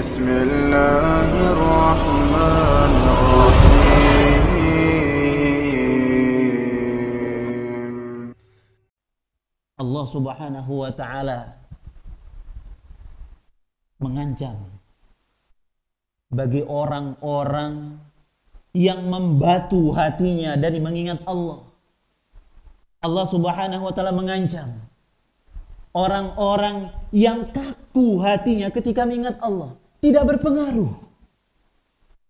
بسم الله الرحمن الرحيم. Allah Subhanahu wa ta'ala mengancam bagi orang-orang yang membatu hatinya dari mengingat Allah. Allah Subhanahu wa ta'ala mengancam orang-orang yang kaku hatinya ketika mengingat Allah, tidak berpengaruh.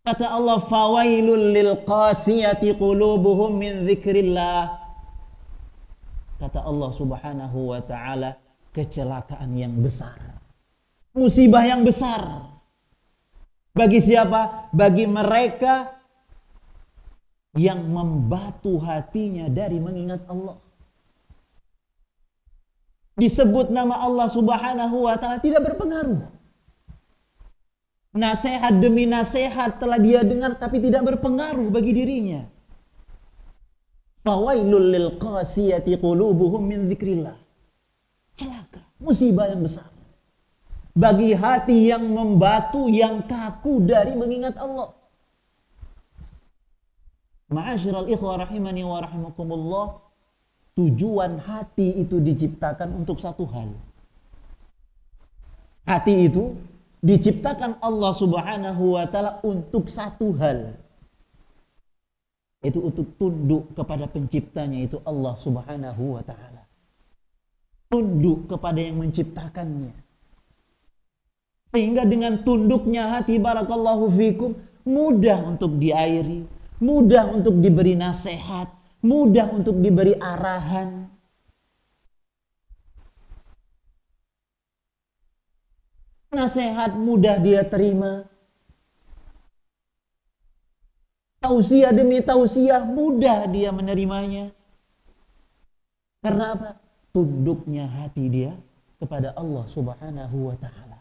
Kata Allah, fawailul lil qasiyati qulubuhum min dzikrillah. Kata Allah Subhanahu wa ta'ala, kecelakaan yang besar, musibah yang besar. Bagi siapa? Bagi mereka yang membatu hatinya dari mengingat Allah. Disebut nama Allah Subhanahu wa ta'ala tidak berpengaruh. Nasihat demi nasihat telah dia dengar tapi tidak berpengaruh bagi dirinya. Fawailul lil qasiyati qulubuhum min dzikrillah. Celaka, musibah yang besar bagi hati yang membatu, yang kaku dari mengingat Allah. Ma'asyiral ikhwah rahimani wa rahimakumullah, tujuan hati itu diciptakan untuk satu hal. Hati itu diciptakan Allah Subhanahu wa ta'ala untuk satu hal. Itu untuk tunduk kepada penciptanya, itu Allah Subhanahu wa ta'ala. Tunduk kepada yang menciptakannya. Sehingga dengan tunduknya hati, barakallahu fikum, mudah untuk diairi, mudah untuk diberi nasihat, mudah untuk diberi arahan. Nasihat mudah dia terima. Tausiah demi tausiah mudah dia menerimanya. Karena apa? Tunduknya hati dia kepada Allah Subhanahu wa ta'ala.